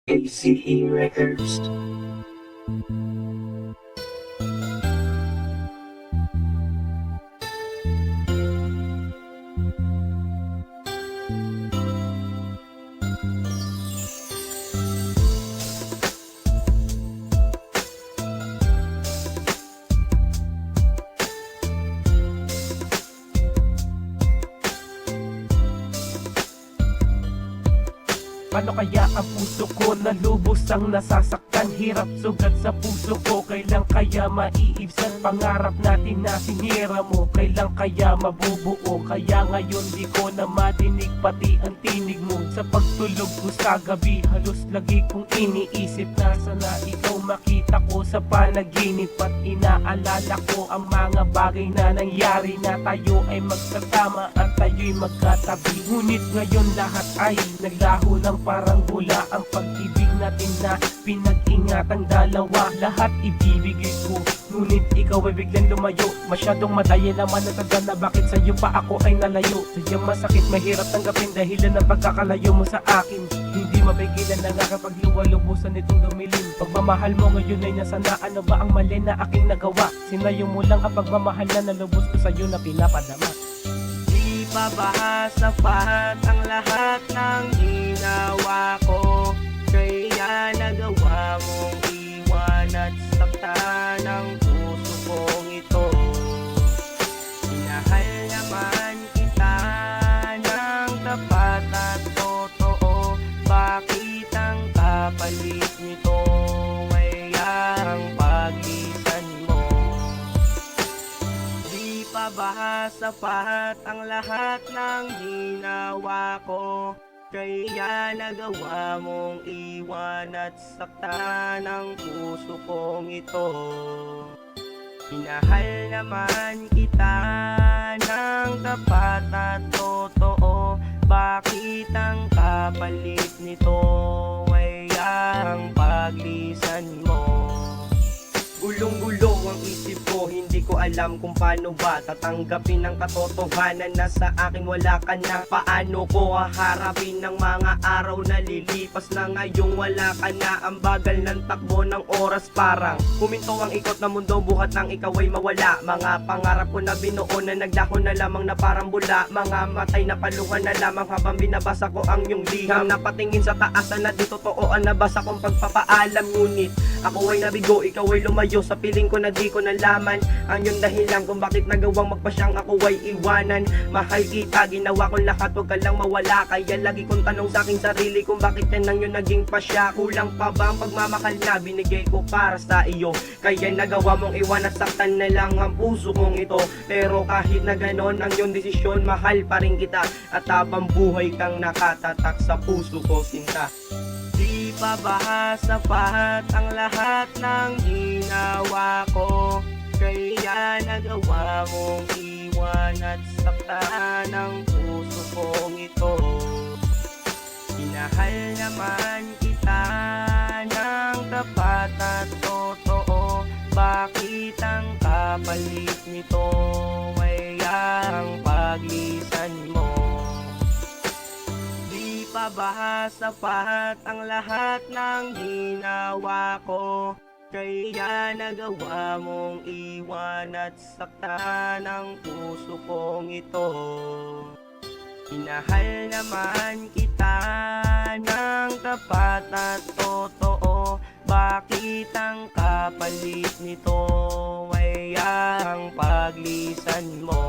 ACE Records. Paano kaya ang puso ko na lubos ang nasasaktan? Hirap sugat sa puso ko, kailan kaya maiibsan? Pangarap natin na sinira mo, kailan kaya mabubuo? Kaya ngayon di ko na madinig pati ang tinig mo. Sa pagtulog ko sa gabi, halos lagi kong iniisip na sana ikaw makita ko sa panaginip. At inaalala ko ang mga bagay na nangyari, na tayo ay magsasama at tayo'y magkatabi. Ngunit ngayon lahat ay naglaho ng parang bula. Ang pag-ibig natin na pinag-ingatang dalawa, lahat ibibigay ko, ngunit ikaw ay biglang lumayo. Masyadong madaya naman natanda na bakit sa'yo pa ako ay nalayo. Sadyang masakit, mahirap tanggapin dahilan ng pagkakalayo mo sa akin. Hindi mapigilan na nga kapag luwalubusan itong dumilim. Pagmamahal mo ngayon ay nasa na, ano ba ang mali na aking nagawa? Sinayo mo lang ang pagmamahal na nalubos ko sa'yo na pinapadama. Di pa ba sapat ang lahat ng ginawa ko? Kaya nagawa mong iwan at saktan ang puso kong ito. Minahal naman kita ng tapat at totoo. Bakit ang kapalit nito ay ang paglisan mo? Di pa ba sapat ang lahat ng ginawa ko? Kaya nagawa mong iwan at saktan ang puso kong ito. Minahal naman kita ng tapat at totoo. Bakit ang kapalit nito ay ang paglisan mo? Gulong-gulo ang isip ko, hindi ko alam kung paano ba tatanggapin ang katotohanan na sa akin wala ka na. Paano ko haharapin ng mga araw na lilipas na ngayong wala ka na? Ang bagal ng takbo ng oras, parang huminto ang ikot na mundo buhat nang ikaw ay mawala. Mga pangarap ko na binuo na naglaho na lamang na parang bula. Mga matay na paluhan na lamang habang binabasa ko ang iyong liham. Napatingin sa taasan na di totoo ang nabasa kong pagpapaalam. Ngunit ako ay nabigo, ikaw ay lumayo. Sa piling ko na di ko nalaman ang iyong dahilan kung bakit nagawang magpasyang ako ay iwanan. Mahal kita, ginawa ko lahat, huwag ka lang mawala. Kaya lagi kong tanong sa aking sarili kung bakit yan ang iyong naging pasya. Kulang pa ba ang pagmamahal na binigay ko para sa iyo? Kaya nagawa mong iwan at saktan na lang ang puso kong ito. Pero kahit na ganon ang iyong desisyon, mahal pa rin kita. At habang buhay kang nakatatak sa puso ko, sinta. Di pa ba sapat ang lahat ng ginawa ko? Kaya nagawa mong iwan at saktan ang puso kong ito. Minahal naman kita ng tapat at totoo. Bakit ang kapalit nito ay ang paglisan mo? Di pa ba sapat ang lahat ng ginawa ko? Kaya nagawa mong iwan at saktan ang puso kong ito. Minahal naman kita ng tapat at totoo. Bakit ang kapalit nito ay ang paglisan mo?